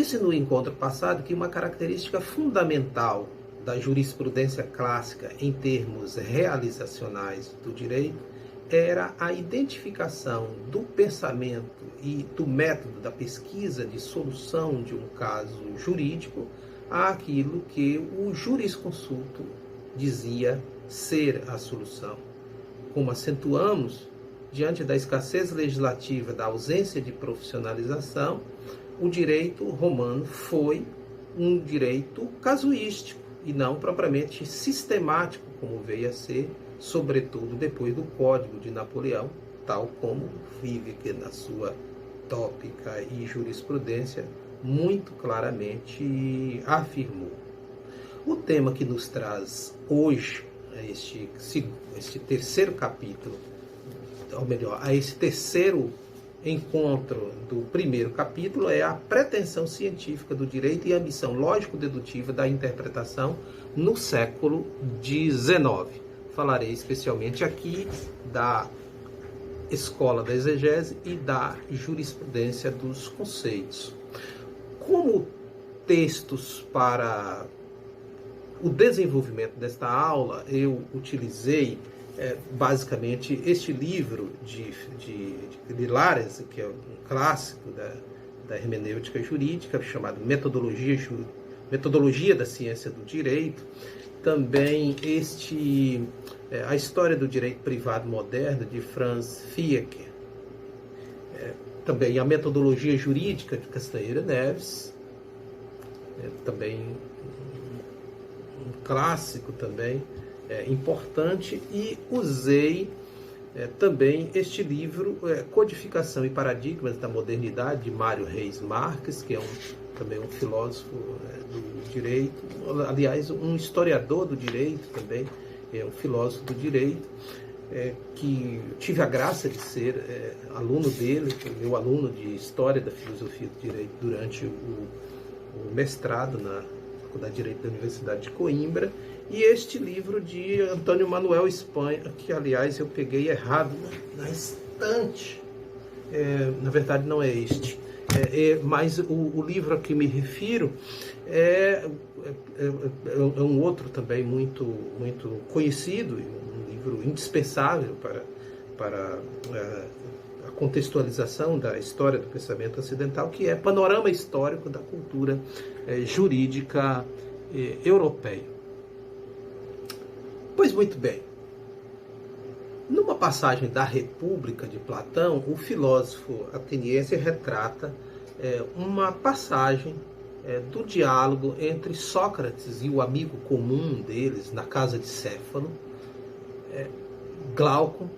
disse no encontro passado que uma característica fundamental da jurisprudência clássica em termos realizacionais do direito era a identificação do pensamento e do método da pesquisa de solução de um caso jurídico àquilo que o jurisconsulto dizia ser a solução. Como acentuamos, diante da escassez legislativa, da ausência de profissionalização, o direito romano foi um direito casuístico e não propriamente sistemático, como veio a ser, sobretudo depois do Código de Napoleão, tal como Wieck, na sua tópica e jurisprudência, muito claramente afirmou. O tema que nos traz hoje a este terceiro capítulo, ou melhor, a esse terceiro encontro do primeiro capítulo, é a pretensão científica do direito e a missão lógico-dedutiva da interpretação no século XIX. Falarei especialmente aqui da escola da exegese e da jurisprudência dos conceitos. Como textos para o desenvolvimento desta aula, eu utilizei basicamente este livro de Lares, que é um clássico da hermenêutica jurídica, chamado Metodologia da Ciência do Direito. Também a História do Direito Privado Moderno, de Franz Wieck. Também a Metodologia Jurídica, de Castanheira Neves. Também um clássico também importante. E usei também este livro, Codificação e Paradigmas da Modernidade, de Mário Reis Marques, que é também um filósofo do direito, aliás, um historiador do direito também, um filósofo do direito, que tive a graça de ser aluno dele, meu aluno de História da Filosofia do Direito durante o mestrado na Faculdade de Direito da Universidade de Coimbra, e este livro de Antônio Manuel Espanha, que, aliás, eu peguei errado na estante. Na verdade, não é este. Mas o livro a que me refiro é um outro também muito conhecido, um livro indispensável para a contextualização da história do pensamento ocidental, que é Panorama Histórico da Cultura Jurídica Europeia. Pois muito bem, numa passagem da República de Platão, o filósofo ateniense retrata uma passagem do diálogo entre Sócrates e o amigo comum deles na casa de Céfalo, Glaucon,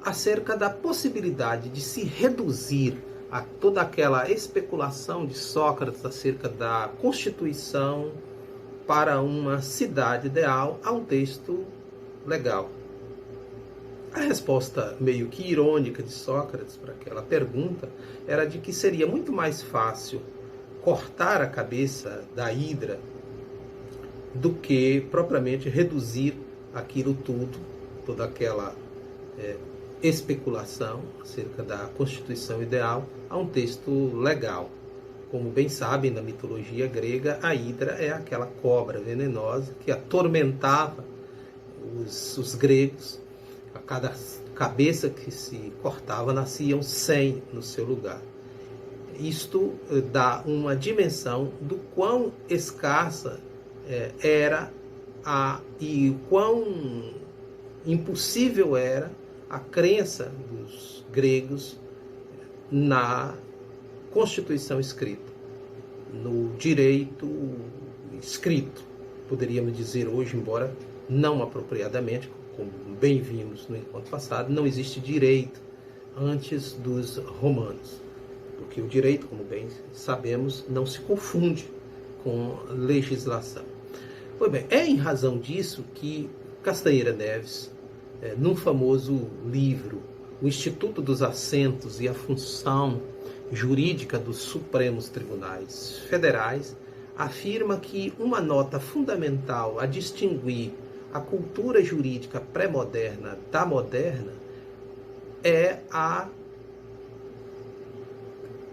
acerca da possibilidade de se reduzir a toda aquela especulação de Sócrates acerca da constituição para uma cidade ideal a um texto legal. A resposta meio que irônica de Sócrates para aquela pergunta era de que seria muito mais fácil cortar a cabeça da hidra do que propriamente reduzir aquilo tudo, toda aquela especulação acerca da constituição ideal a um texto legal. Como bem sabem, na mitologia grega, a hidra é aquela cobra venenosa que atormentava os gregos. A cada cabeça que se cortava, nasciam 100 no seu lugar. Isto dá uma dimensão do quão escassa era e o quão impossível era a crença dos gregos na Constituição escrita, no direito escrito, poderíamos dizer hoje, embora não apropriadamente, como bem vimos no encontro passado, não existe direito antes dos romanos, porque o direito, como bem sabemos, não se confunde com legislação. Pois bem, é em razão disso que Castanheira Neves, num famoso livro, O Instituto dos Assentos e a Função Jurídica dos Supremos Tribunais Federais, afirma que uma nota fundamental a distinguir a cultura jurídica pré-moderna da moderna é a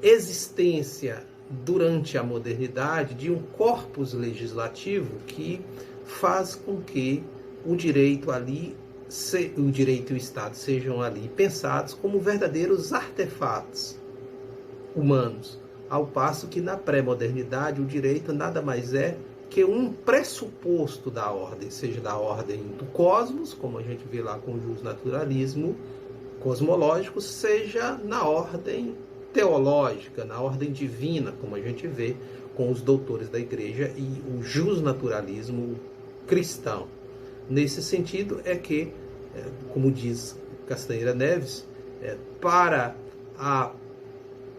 existência durante a modernidade, de um corpus legislativo que faz com que o direito e o Estado sejam ali pensados como verdadeiros artefatos humanos, ao passo que na pré-modernidade o direito nada mais é que um pressuposto da ordem, seja da ordem do cosmos, como a gente vê lá com o justnaturalismo cosmológico, seja na ordem teológica, na ordem divina, como a gente vê com os doutores da igreja e o justnaturalismo cristão. Nesse sentido é que, como diz Castanheira Neves, para a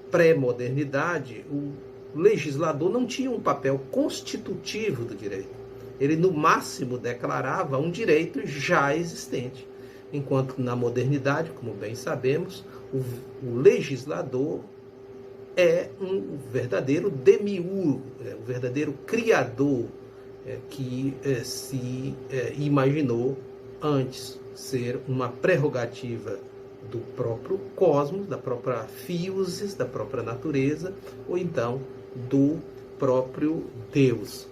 pré-modernidade, o legislador não tinha um papel constitutivo do direito. Ele, no máximo, declarava um direito já existente. Enquanto na modernidade, como bem sabemos, o legislador é um verdadeiro demiurgo, um verdadeiro criador que se imaginou antes ser uma prerrogativa do próprio cosmos, da própria físis, da própria natureza, ou então do próprio Deus.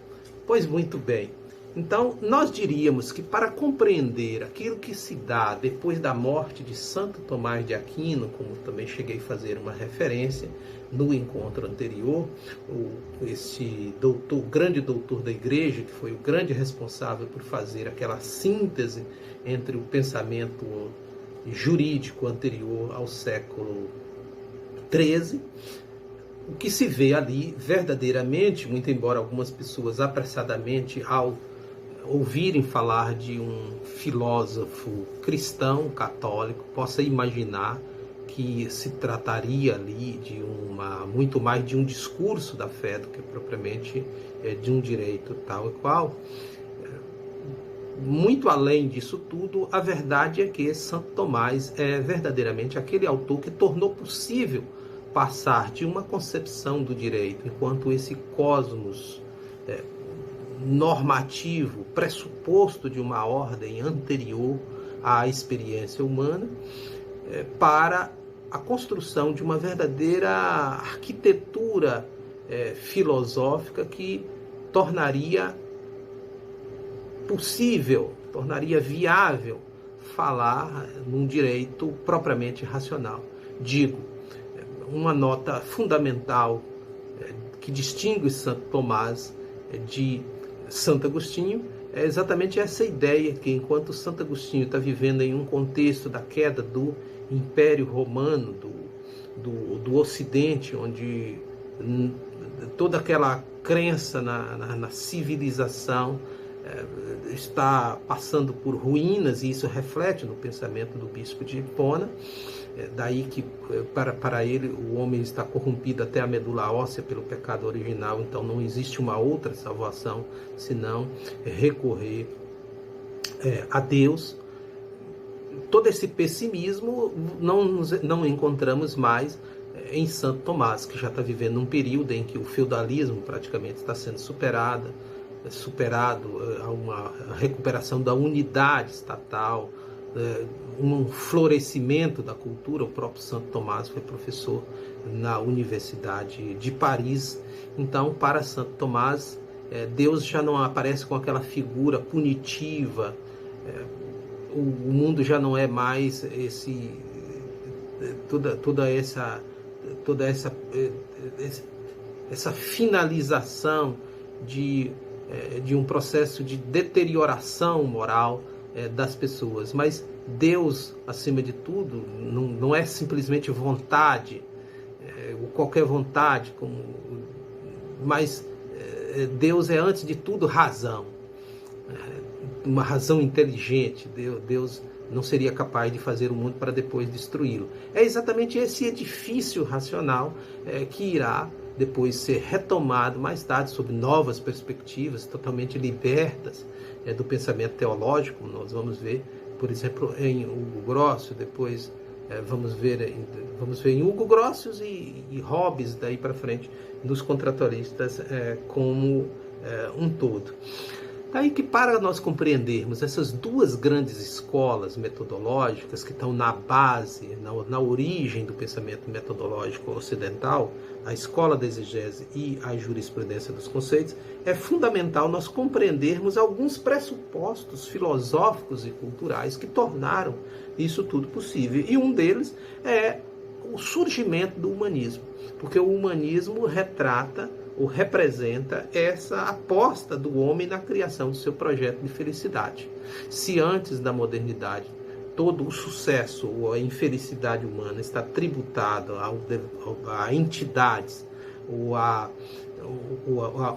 Pois muito bem. Então, nós diríamos que para compreender aquilo que se dá depois da morte de Santo Tomás de Aquino, como também cheguei a fazer uma referência no encontro anterior, esse doutor, grande doutor da igreja, que foi o grande responsável por fazer aquela síntese entre o pensamento jurídico anterior ao século XIII, o que se vê ali verdadeiramente, muito embora algumas pessoas apressadamente, ao ouvirem falar de um filósofo cristão, católico, possa imaginar que se trataria ali de muito mais de um discurso da fé do que propriamente de um direito tal e qual. Muito além disso tudo, a verdade é que Santo Tomás é verdadeiramente aquele autor que tornou possível passar de uma concepção do direito enquanto esse cosmos normativo, pressuposto de uma ordem anterior à experiência humana, para a construção de uma verdadeira arquitetura filosófica que tornaria possível, tornaria viável falar num direito propriamente racional. Digo, uma nota fundamental que distingue Santo Tomás de Santo Agostinho é exatamente essa ideia que, enquanto Santo Agostinho está vivendo em um contexto da queda do Império Romano, do Ocidente, onde toda aquela crença na civilização está passando por ruínas, e isso reflete no pensamento do bispo de Hipona. Daí que para ele o homem está corrompido até a medula óssea pelo pecado original, então não existe uma outra salvação senão recorrer a Deus. Todo esse pessimismo não encontramos mais em Santo Tomás, que já está vivendo um período em que o feudalismo praticamente está sendo superado, a uma recuperação da unidade estatal, um florescimento da cultura. O próprio Santo Tomás foi professor na Universidade de Paris. Então, para Santo Tomás, Deus já não aparece com aquela figura punitiva, o mundo já não é mais toda essa finalização de um processo de deterioração moral das pessoas. Mas Deus, acima de tudo, não é simplesmente vontade, ou qualquer vontade, mas Deus é, antes de tudo, razão, uma razão inteligente. Deus não seria capaz de fazer o mundo para depois destruí-lo. É exatamente esse edifício racional que irá depois ser retomado mais tarde sob novas perspectivas, totalmente libertas do pensamento teológico, como nós vamos ver, por exemplo, em Hugo Grotius. Depois vamos ver em Hugo Grotius e Hobbes, daí para frente, nos contratualistas como um todo. Daí que, para nós compreendermos essas duas grandes escolas metodológicas que estão na base, na origem do pensamento metodológico ocidental, a escola da exegese e a jurisprudência dos conceitos, é fundamental nós compreendermos alguns pressupostos filosóficos e culturais que tornaram isso tudo possível. E um deles é o surgimento do humanismo, porque o humanismo retrata ou representa essa aposta do homem na criação do seu projeto de felicidade. Se antes da modernidade todo o sucesso ou a infelicidade humana está tributado a entidades ou a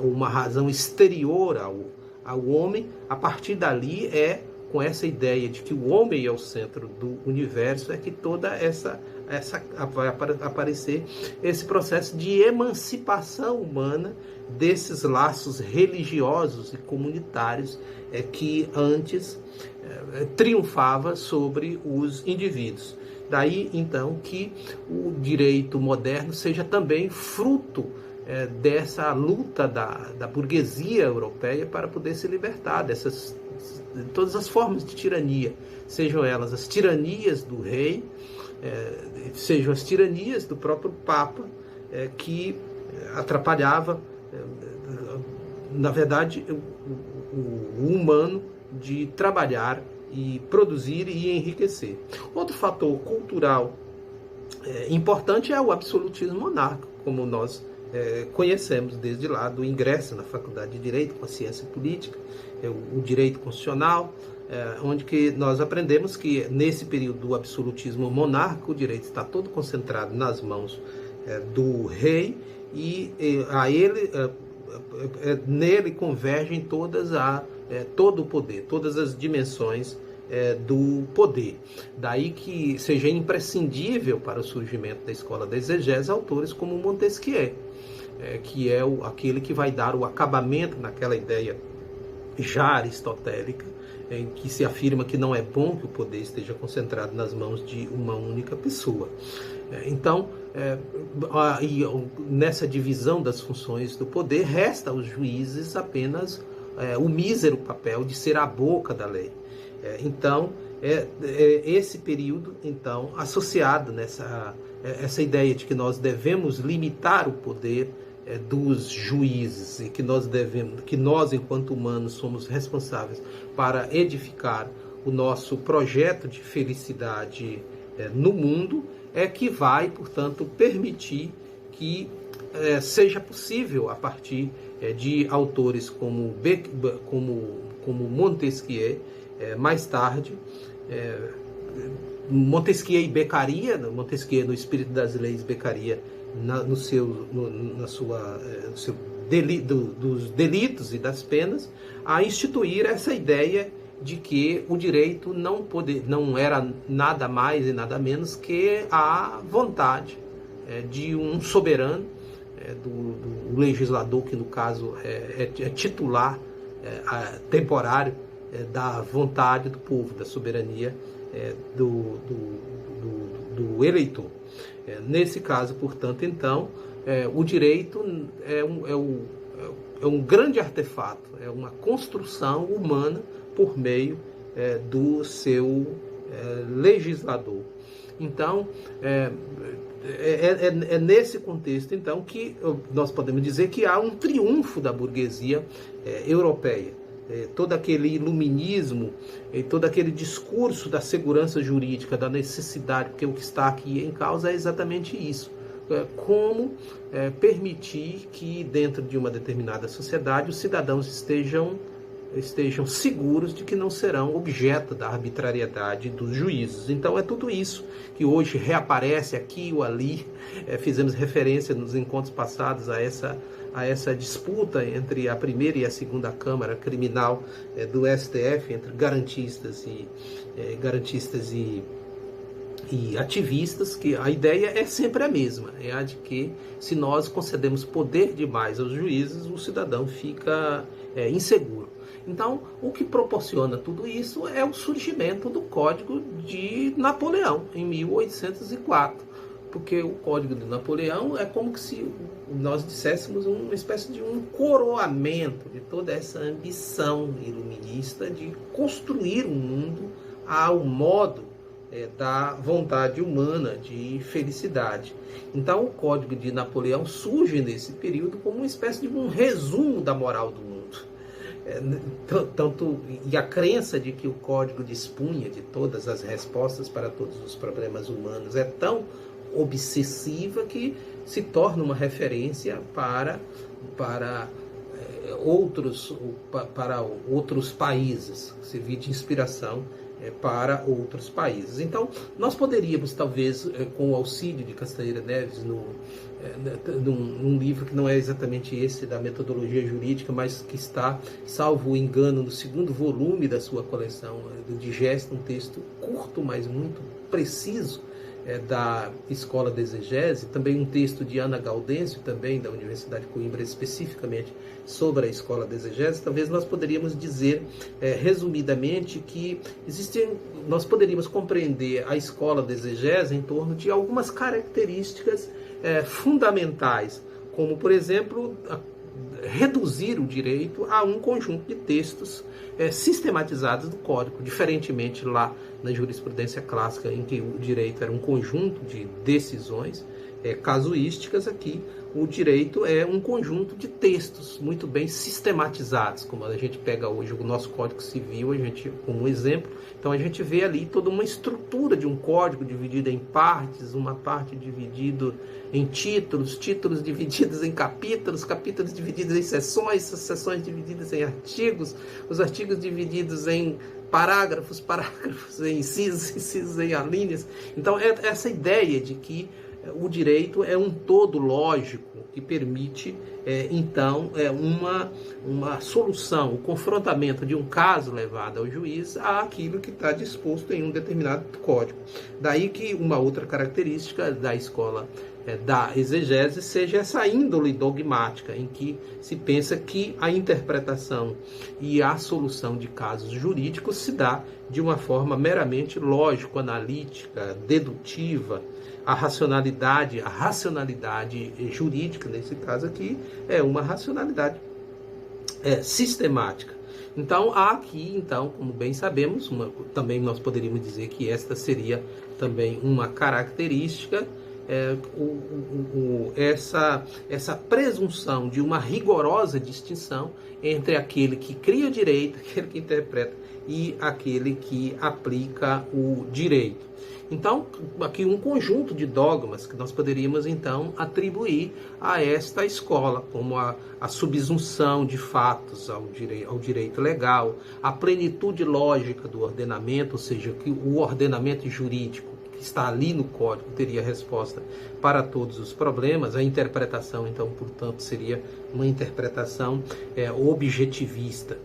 uma razão exterior ao homem, a partir dali com essa ideia de que o homem é o centro do universo, é que toda vai aparecer esse processo de emancipação humana desses laços religiosos e comunitários que antes triunfava sobre os indivíduos. Daí, então, que o direito moderno seja também fruto dessa luta da burguesia europeia para poder se libertar dessas todas as formas de tirania, sejam elas as tiranias do rei, sejam as tiranias do próprio Papa, que atrapalhava, na verdade, o humano de trabalhar e produzir e enriquecer. Outro fator cultural importante é o absolutismo monárquico, como nós conhecemos desde lá do ingresso na Faculdade de Direito com a ciência política, o direito constitucional, onde que nós aprendemos que nesse período do absolutismo monárquico o direito está todo concentrado nas mãos do rei e a ele nele convergem todo o poder, todas as dimensões do poder. Daí que seja imprescindível para o surgimento da escola da exegese autores como Montesquieu, que é aquele que vai dar o acabamento naquela ideia já aristotélica, em que se afirma que não é bom que o poder esteja concentrado nas mãos de uma única pessoa. Então, nessa divisão das funções do poder, resta aos juízes apenas o mísero papel de ser a boca da lei. Então, esse período, então, associado essa ideia de que nós devemos limitar o poder dos juízes e que nós enquanto humanos somos responsáveis para edificar o nosso projeto de felicidade no mundo, que vai, portanto, permitir que seja possível, a partir de autores como Montesquieu, mais tarde, Montesquieu e Beccaria, Montesquieu no Espírito das Leis, Beccaria dos delitos e das penas, a instituir essa ideia de que o direito não era nada mais e nada menos que a vontade de um soberano, do legislador, que no caso é titular temporário da vontade do povo, da soberania do eleitor. Nesse caso, portanto, então, o direito é um grande artefato, é uma construção humana por meio do seu legislador. Então, é nesse contexto, então, que nós podemos dizer que há um triunfo da burguesia europeia. Todo aquele iluminismo, todo aquele discurso da segurança jurídica, da necessidade, porque o que está aqui em causa é exatamente isso. Como permitir que dentro de uma determinada sociedade os cidadãos estejam seguros de que não serão objeto da arbitrariedade dos juízes. Então é tudo isso que hoje reaparece aqui ou ali. Fizemos referência nos encontros passados a essa disputa entre a primeira e a segunda Câmara Criminal do STF, entre garantistas e ativistas, que a ideia é sempre a mesma, é a de que se nós concedemos poder demais aos juízes, o cidadão fica inseguro. Então, o que proporciona tudo isso é o surgimento do Código de Napoleão, em 1804, porque o Código de Napoleão é como se nós disséssemos uma espécie de um coroamento de toda essa ambição iluminista de construir um mundo ao modo da vontade humana de felicidade. Então, o Código de Napoleão surge nesse período como uma espécie de um resumo da moral do mundo. E a crença de que o código dispunha de todas as respostas para todos os problemas humanos é tão obsessiva que se torna uma referência para outros países, servir de inspiração para outros países. Então, nós poderíamos, talvez, com o auxílio de Castanheira Neves, num livro que não é exatamente esse da metodologia jurídica, mas que está, salvo engano, no 2º volume da sua coleção do Digesto, um texto curto, mas muito preciso, da Escola de Exegese, também um texto de Ana Gaudêncio, também da Universidade de Coimbra, especificamente sobre a Escola de Exegese. Talvez nós poderíamos dizer, resumidamente, que nós poderíamos compreender a Escola de Exegese em torno de algumas características fundamentais, como, por exemplo, reduzir o direito a um conjunto de textos sistematizados do Código, diferentemente lá na jurisprudência clássica, em que o direito era um conjunto de decisões casuísticas. Aqui o direito é um conjunto de textos muito bem sistematizados, como a gente pega hoje o nosso Código Civil, como um exemplo. Então a gente vê ali toda uma estrutura de um código dividida em partes, uma parte dividida em títulos, títulos divididos em capítulos, capítulos divididos em seções, seções divididas em artigos, os artigos divididos em parágrafos, parágrafos em incisos, incisos em alíneas. Então essa ideia de que o direito é um todo lógico que permite, uma solução, o confrontamento de um caso levado ao juiz àquilo que está disposto em um determinado código. Daí que uma outra característica da escola da exegese seja essa índole dogmática, em que se pensa que a interpretação e a solução de casos jurídicos se dá de uma forma meramente lógico-analítica, dedutiva. A racionalidade jurídica, nesse caso aqui, é uma racionalidade sistemática. Então, há aqui, como bem sabemos, também nós poderíamos dizer que esta seria também uma característica, essa presunção de uma rigorosa distinção entre aquele que cria o direito, aquele que interpreta, e aquele que aplica o direito. Então, aqui um conjunto de dogmas que nós poderíamos, então, atribuir a esta escola, como a subsunção de fatos ao direito legal, a plenitude lógica do ordenamento, ou seja, que o ordenamento jurídico que está ali no código teria resposta para todos os problemas. A interpretação, então, portanto, seria uma interpretação objetivista,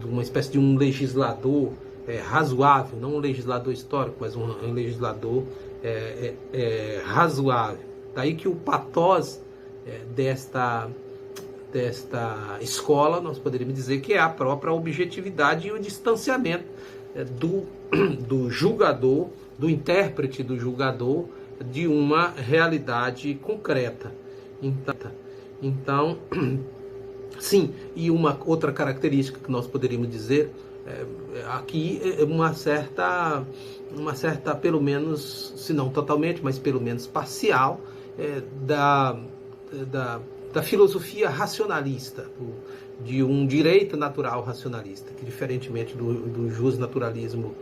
de uma espécie de um legislador razoável, não um legislador histórico, mas um legislador razoável. Daí que o pathos desta escola, nós poderíamos dizer que é a própria objetividade e o distanciamento do julgador, do intérprete do julgador, de uma realidade concreta. Então, sim, e uma outra característica que nós poderíamos dizer aqui é uma certa, pelo menos, se não totalmente, mas pelo menos parcial, da filosofia racionalista, de um direito natural racionalista, que, diferentemente do justnaturalismo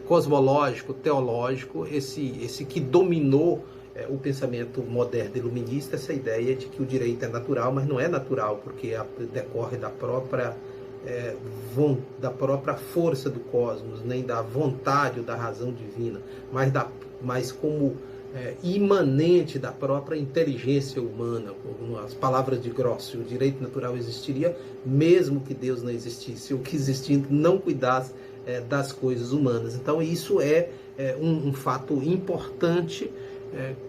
cosmológico, teológico, esse que dominou o pensamento moderno iluminista, essa ideia de que o direito é natural, mas não é natural, porque decorre da própria força do cosmos, nem da vontade ou da razão divina, mas como imanente da própria inteligência humana. Com as palavras de Grosse, o direito natural existiria mesmo que Deus não existisse, ou que existindo não cuidasse das coisas humanas. Então isso é um fato importante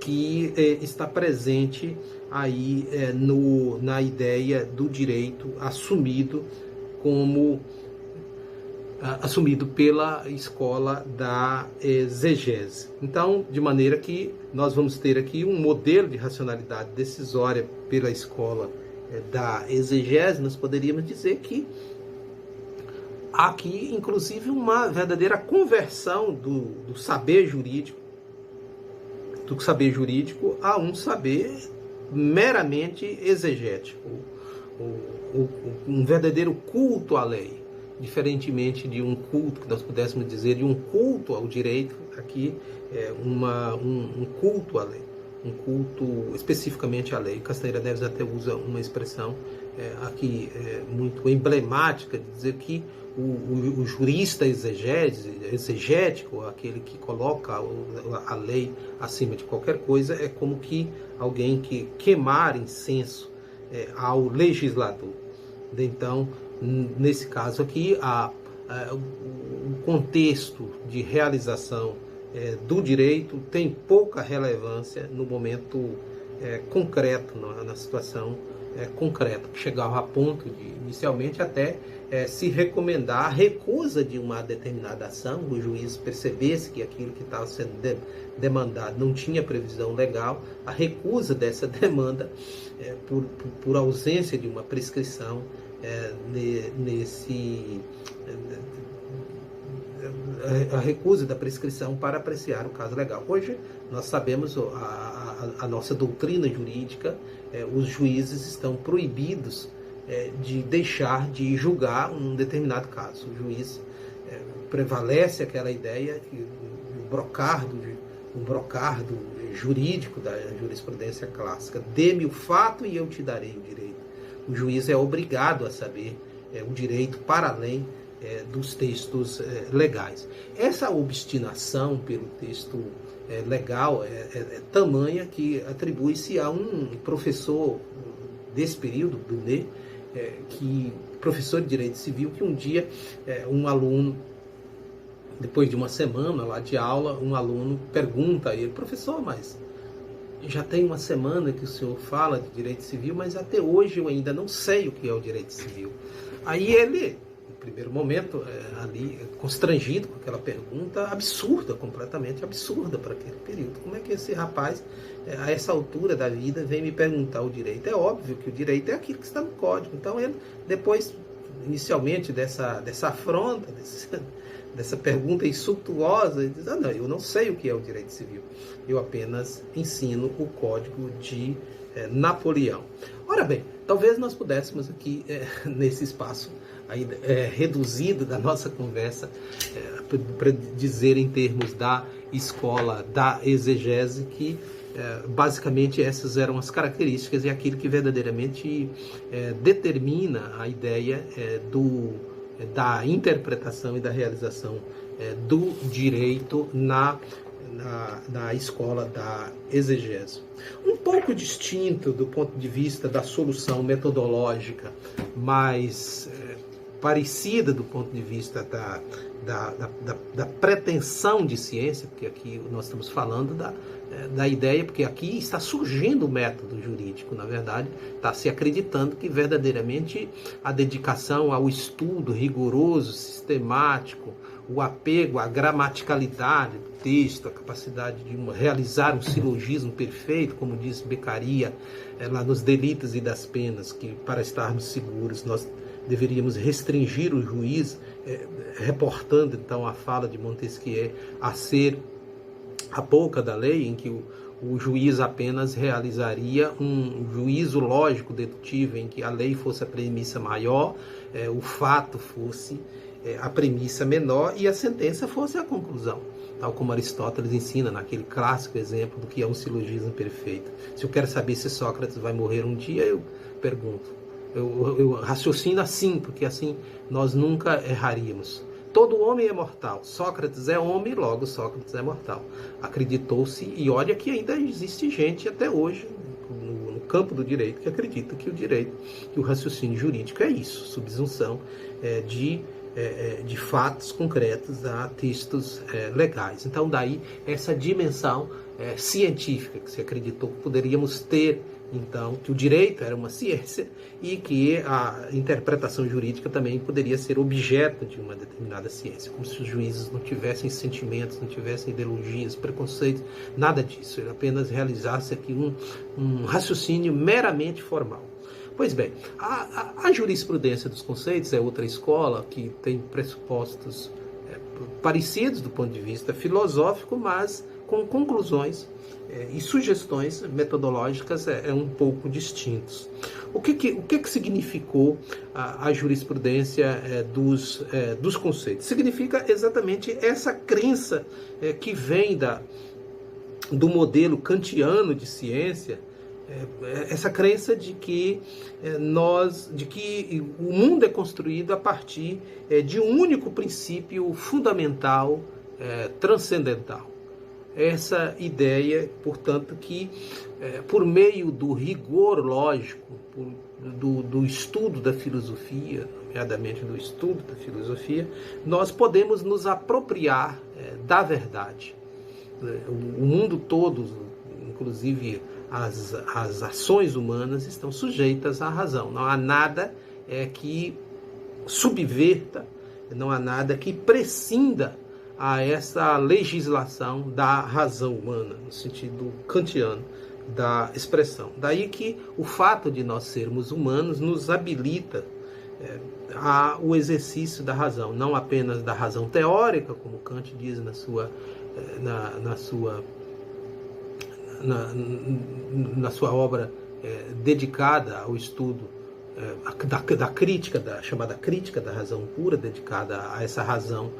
que está presente aí na ideia do direito assumido pela escola da exegese. Então, de maneira que nós vamos ter aqui um modelo de racionalidade decisória pela escola da exegese. Nós poderíamos dizer que há aqui, inclusive, uma verdadeira conversão do saber jurídico, a um saber meramente exegético, um verdadeiro culto à lei, diferentemente de um culto, que nós pudéssemos dizer, de um culto ao direito. Aqui é um culto à lei, um culto especificamente à lei. Castanheira Neves até usa uma expressão aqui muito emblemática, de dizer que o jurista exegético, aquele que coloca a lei acima de qualquer coisa, é como que alguém que queimar incenso ao legislador. Então, nesse caso aqui, o contexto de realização do direito tem pouca relevância no momento concreto, na situação concreta, que chegava a ponto de, inicialmente, até se recomendar a recusa de uma determinada ação. O juiz percebesse que aquilo que estava sendo demandado não tinha previsão legal, a recusa dessa demanda por ausência de uma prescrição a recusa da prescrição para apreciar o caso legal. Hoje nós sabemos a nossa doutrina jurídica, os juízes estão proibidos de deixar de julgar um determinado caso. O juiz prevalece aquela ideia que um brocardo jurídico da jurisprudência clássica: dê-me o fato e eu te darei o direito. O juiz é obrigado a saber o direito para além dos textos legais. Essa obstinação pelo texto legal é tamanha que atribui-se a um professor desse período, Brunet, professor de Direito Civil, que um dia um aluno, depois de uma semana lá de aula, um aluno pergunta a ele: professor, mas já tem uma semana que o senhor fala de direito civil, mas até hoje eu ainda não sei o que é o direito civil. Aí ele, no primeiro momento, ali constrangido com aquela pergunta absurda, completamente absurda para aquele período: como é que esse rapaz, a essa altura da vida, vem me perguntar o direito? É óbvio que o direito é aquilo que está no código. Então ele, depois, inicialmente, dessa afronta, dessa pergunta insultuosa, ele diz: não, eu não sei o que é o direito civil, eu apenas ensino o código de Napoleão. Ora bem, talvez nós pudéssemos aqui, nesse espaço ainda reduzido da nossa conversa, para dizer em termos da escola da exegese que basicamente essas eram as características e aquilo que verdadeiramente determina a ideia da interpretação e da realização do direito na escola da exegese. Um pouco distinto do ponto de vista da solução metodológica, mas parecida do ponto de vista da pretensão de ciência, porque aqui nós estamos falando da ideia, porque aqui está surgindo o método jurídico, na verdade, está se acreditando que verdadeiramente a dedicação ao estudo rigoroso, sistemático, o apego à gramaticalidade do texto, a capacidade de realizar um silogismo perfeito, como diz Beccaria lá nos Delitos e das Penas, que para estarmos seguros nós deveríamos restringir o juiz, reportando então a fala de Montesquieu a ser a boca da lei, em que o juiz apenas realizaria um juízo lógico dedutivo, em que a lei fosse a premissa maior, o fato fosse a premissa menor e a sentença fosse a conclusão, tal como Aristóteles ensina naquele clássico exemplo do que é um silogismo perfeito. Se eu quero saber se Sócrates vai morrer um dia, eu pergunto, eu raciocino assim, porque assim nós nunca erraríamos. Todo homem é mortal. Sócrates é homem, logo Sócrates é mortal. Acreditou-se, e olha que ainda existe gente até hoje no campo do direito que acredita que o direito, que o raciocínio jurídico é isso, subsunção de fatos concretos a textos legais. Então daí essa dimensão científica que se acreditou que poderíamos ter então, que o direito era uma ciência e que a interpretação jurídica também poderia ser objeto de uma determinada ciência, como se os juízes não tivessem sentimentos, não tivessem ideologias, preconceitos, nada disso, ele apenas realizasse aqui um raciocínio meramente formal. Pois bem, a jurisprudência dos conceitos é outra escola que tem pressupostos parecidos do ponto de vista filosófico, mas com conclusões e sugestões metodológicas um pouco distintos. O que significou a jurisprudência dos conceitos? Significa exatamente essa crença que vem do modelo kantiano de ciência, essa crença de que o mundo é construído a partir de um único princípio fundamental, transcendental. Essa ideia, portanto, que por meio do rigor lógico, do estudo da filosofia, nomeadamente do estudo da filosofia, nós podemos nos apropriar da verdade. O mundo todo, inclusive as ações humanas, estão sujeitas à razão. Não há nada que subverta, não há nada que prescinda a essa legislação da razão humana, no sentido kantiano da expressão. Daí que o fato de nós sermos humanos nos habilita ao exercício da razão, não apenas da razão teórica, como Kant diz na sua obra dedicada ao estudo da crítica, chamada crítica da razão pura, dedicada a essa razão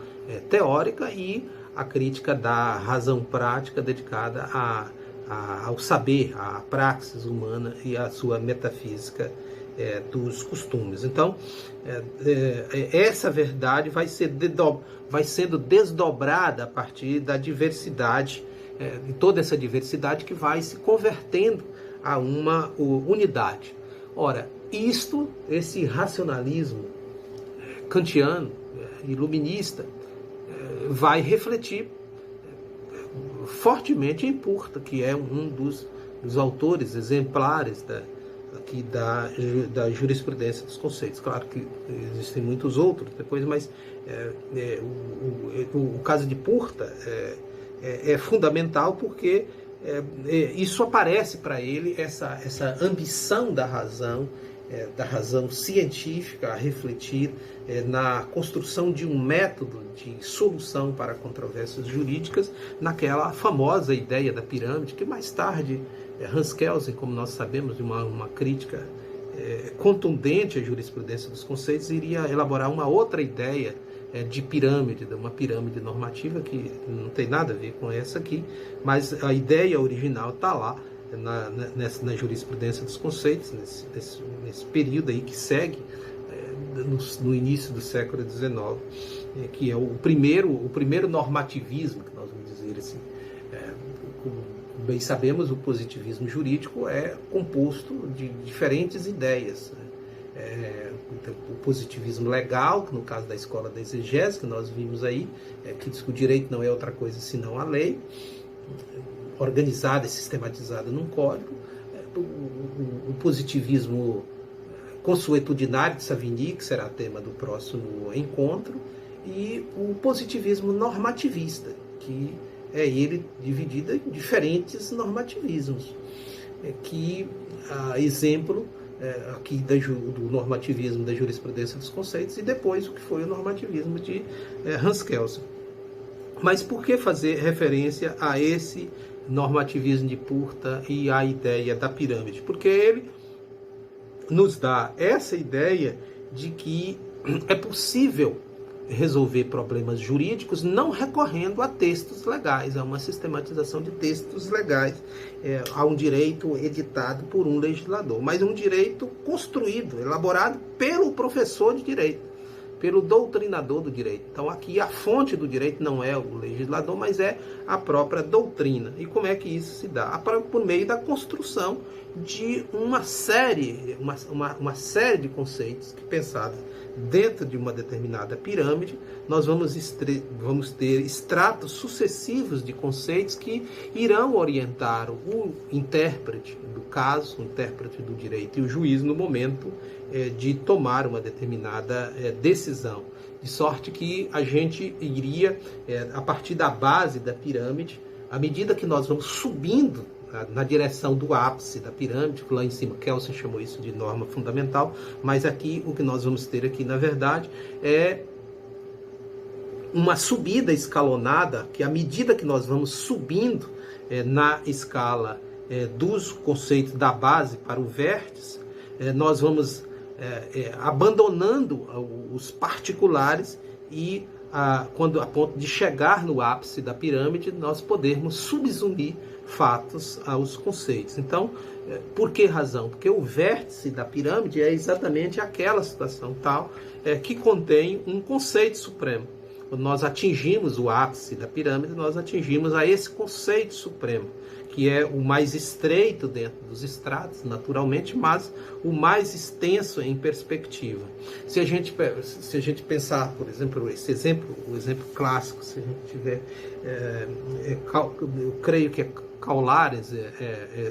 teórica, e a crítica da razão prática, dedicada ao saber, à praxis humana e à sua metafísica dos costumes. Então, essa verdade vai sendo desdobrada a partir da diversidade, de toda essa diversidade que vai se convertendo a uma unidade. Ora, esse racionalismo kantiano, iluminista, vai refletir fortemente em Purta, que é um dos autores exemplares da jurisprudência dos conceitos. Claro que existem muitos outros depois, mas o caso de Purta é fundamental porque isso aparece para ele, essa ambição da razão científica a refletir na construção de um método de solução para controvérsias jurídicas, naquela famosa ideia da pirâmide, que mais tarde Hans Kelsen, como nós sabemos, de uma crítica contundente à jurisprudência dos conceitos, iria elaborar uma outra ideia de pirâmide, de uma pirâmide normativa que não tem nada a ver com essa aqui, mas a ideia original está lá na jurisprudência dos conceitos, nesse período aí que segue no início do século XIX, que é o primeiro normativismo, que nós vamos dizer assim. Como bem sabemos, o positivismo jurídico é composto de diferentes ideias. O positivismo legal, que no caso da escola da exegese, que nós vimos aí, que diz que o direito não é outra coisa senão a lei, organizada e sistematizada num código. O positivismo consuetudinário de Savigny, que será tema do próximo encontro, e o positivismo normativista, que é ele dividido em diferentes normativismos, que exemplo aqui do normativismo da jurisprudência dos conceitos, e depois o que foi o normativismo de Hans Kelsen. Mas por que fazer referência a esse normativismo de Purta e a ideia da pirâmide? Porque ele nos dá essa ideia de que é possível resolver problemas jurídicos não recorrendo a textos legais, a uma sistematização de textos legais, a um direito editado por um legislador, mas um direito construído, elaborado pelo professor de direito, pelo doutrinador do direito. Então aqui a fonte do direito não é o legislador, mas é a própria doutrina. E como é que isso se dá? Por meio da construção de uma série de conceitos que, pensados dentro de uma determinada pirâmide, nós vamos ter estratos sucessivos de conceitos que irão orientar o intérprete do caso, o intérprete do direito e o juiz no momento de tomar uma determinada decisão. De sorte que a gente iria, a partir da base da pirâmide, à medida que nós vamos subindo na direção do ápice da pirâmide, lá em cima Kelsen chamou isso de norma fundamental, mas aqui o que nós vamos ter aqui, na verdade, é uma subida escalonada, que à medida que nós vamos subindo na escala dos conceitos da base para o vértice, nós vamos abandonando os particulares e a ponto de chegar no ápice da pirâmide, nós podermos subsumir fatos aos conceitos. Então, por que razão? Porque o vértice da pirâmide é exatamente aquela situação tal que contém um conceito supremo. Quando nós atingimos o ápice da pirâmide, nós atingimos a esse conceito supremo, que é o mais estreito dentro dos estratos, naturalmente, mas o mais extenso em perspectiva. Se a gente pensar, por exemplo, o exemplo clássico, se a gente tiver, eu creio que Caulares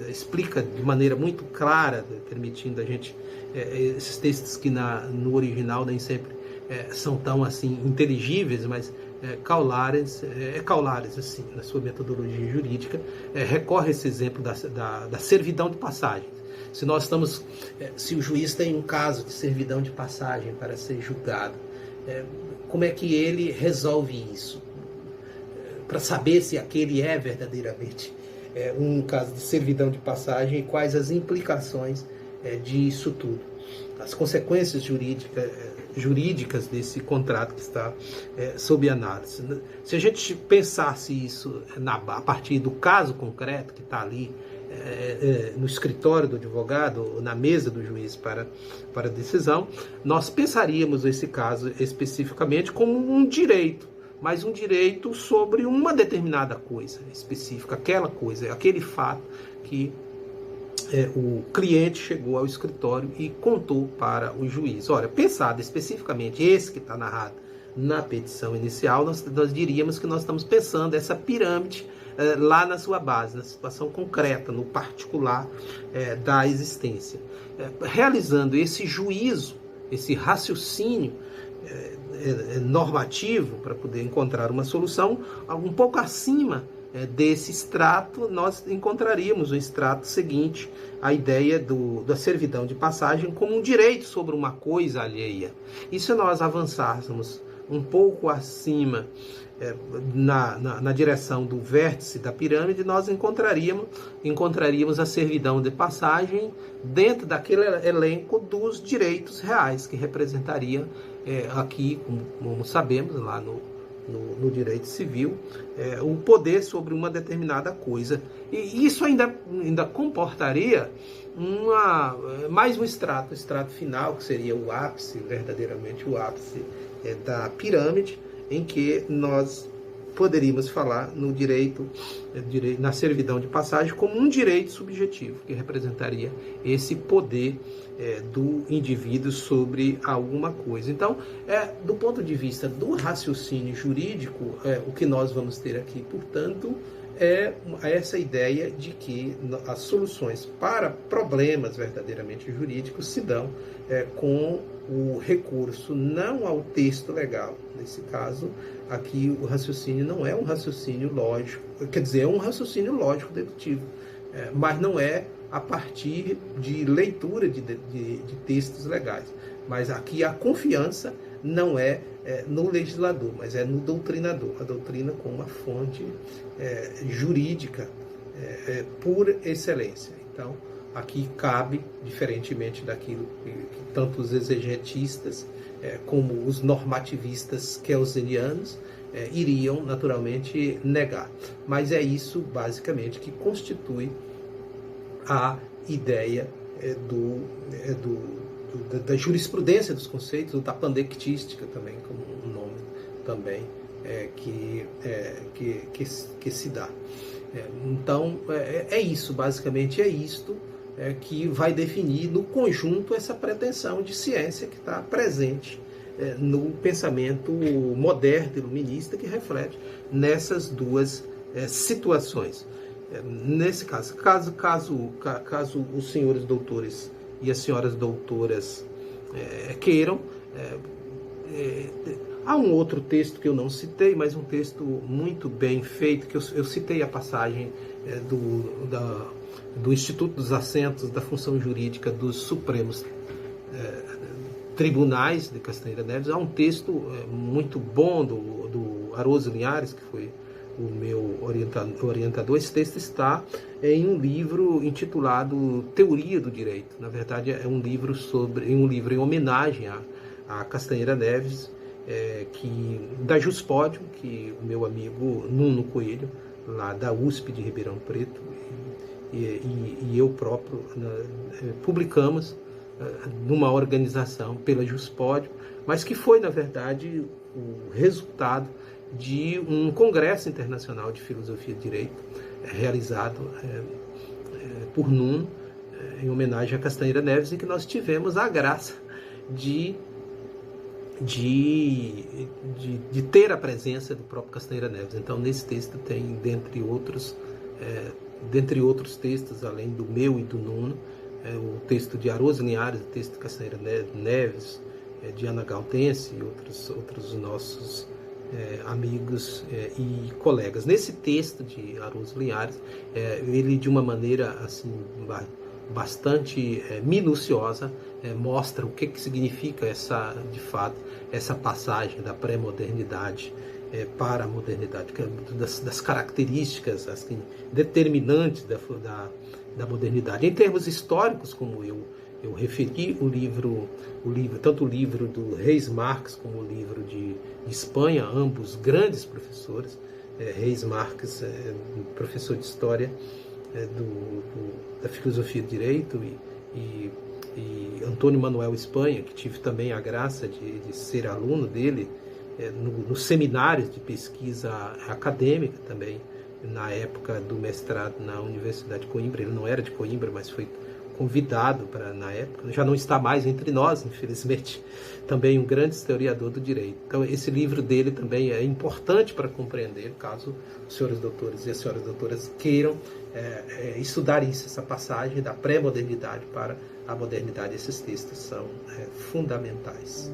explica de maneira muito clara, permitindo a gente, esses textos que no original nem sempre são tão assim inteligíveis, mas Caulares, assim, na sua metodologia jurídica, recorre a esse exemplo da servidão de passagem. Se o juiz tem um caso de servidão de passagem para ser julgado, como é que ele resolve isso? Para saber se aquele é verdadeiramente um caso de servidão de passagem e quais as implicações disso tudo. As consequências jurídicas desse contrato que está sob análise. Se a gente pensasse isso a partir do caso concreto que está ali no escritório do advogado, na mesa do juiz para a decisão, nós pensaríamos esse caso especificamente como um direito, mas um direito sobre uma determinada coisa específica, aquela coisa, aquele fato que o cliente chegou ao escritório e contou para o juiz. Olha, pensado especificamente esse que está narrado na petição inicial, nós diríamos que nós estamos pensando essa pirâmide lá na sua base, na situação concreta, no particular da existência. Realizando esse juízo, esse raciocínio normativo para poder encontrar uma solução, um pouco acima desse extrato, nós encontraríamos o extrato seguinte, a ideia da servidão de passagem como um direito sobre uma coisa alheia. E se nós avançássemos um pouco acima, na direção do vértice da pirâmide, nós encontraríamos a servidão de passagem dentro daquele elenco dos direitos reais, que representaria aqui, como sabemos, lá no direito civil, o poder sobre uma determinada coisa. E isso ainda comportaria mais um extrato, o extrato final, que seria o ápice, verdadeiramente o ápice da pirâmide, em que nós poderíamos falar no direito, na servidão de passagem, como um direito subjetivo, que representaria esse poder do indivíduo sobre alguma coisa. Então, do ponto de vista do raciocínio jurídico, o que nós vamos ter aqui, portanto, é essa ideia de que as soluções para problemas verdadeiramente jurídicos se dão com o recurso não ao texto legal. Nesse caso, aqui o raciocínio não é um raciocínio lógico, quer dizer, é um raciocínio lógico-dedutivo, mas não é a partir de leitura de textos legais. Mas aqui a confiança não é no legislador, mas é no doutrinador. A doutrina como uma fonte jurídica por excelência. Então, aqui cabe, diferentemente daquilo que tanto os exegetistas como os normativistas kelsenianos iriam naturalmente negar. Mas é isso, basicamente, que constitui a ideia da jurisprudência dos conceitos, ou da pandectística também, como um nome também que se dá. Então, isso, basicamente é isto que vai definir no conjunto essa pretensão de ciência que está presente no pensamento moderno iluminista, que reflete nessas duas situações. Nesse caso os senhores doutores e as senhoras doutoras queiram, há um outro texto que eu não citei, mas um texto muito bem feito, que eu citei a passagem do Instituto dos Assentos da Função Jurídica dos Supremos Tribunais de Castanheira Neves. Há um texto muito bom do Aroso Linhares, que foi o meu orientador. Esse texto está em um livro intitulado Teoria do Direito. Na verdade, é um livro em homenagem a Castanheira Neves, da Juspódio, que o meu amigo Nuno Coelho, lá da USP de Ribeirão Preto, e eu próprio publicamos numa organização pela Juspódio, mas que foi, na verdade, o resultado de um congresso internacional de filosofia e direito realizado por Nuno, em homenagem a Castanheira Neves, em que nós tivemos a graça de ter a presença do próprio Castanheira Neves. Então, nesse texto tem, dentre outros textos, além do meu e do Nuno, o texto de Aroso Linhares, o texto de Castanheira Neves, de Ana Galdense e outros nossos amigos e colegas. Nesse texto de Aroso Linhares, ele, de uma maneira assim bastante minuciosa, mostra o que significa de fato essa passagem da pré-modernidade para a modernidade, das características assim, determinantes da modernidade. Em termos históricos, como eu referi, tanto o livro do Reis Marques como o livro de Espanha, ambos grandes professores, Reis Marques, professor de História da Filosofia do Direito, e Antônio Manuel Espanha, que tive também a graça de ser aluno dele nos seminários de pesquisa acadêmica também, na época do mestrado na Universidade de Coimbra. Ele não era de Coimbra, mas foi convidado na época, já não está mais entre nós, infelizmente, também um grande historiador do direito. Então, esse livro dele também é importante para compreender, caso os senhores doutores e as senhoras doutoras queiram estudar essa passagem da pré-modernidade para a modernidade. Esses textos são fundamentais.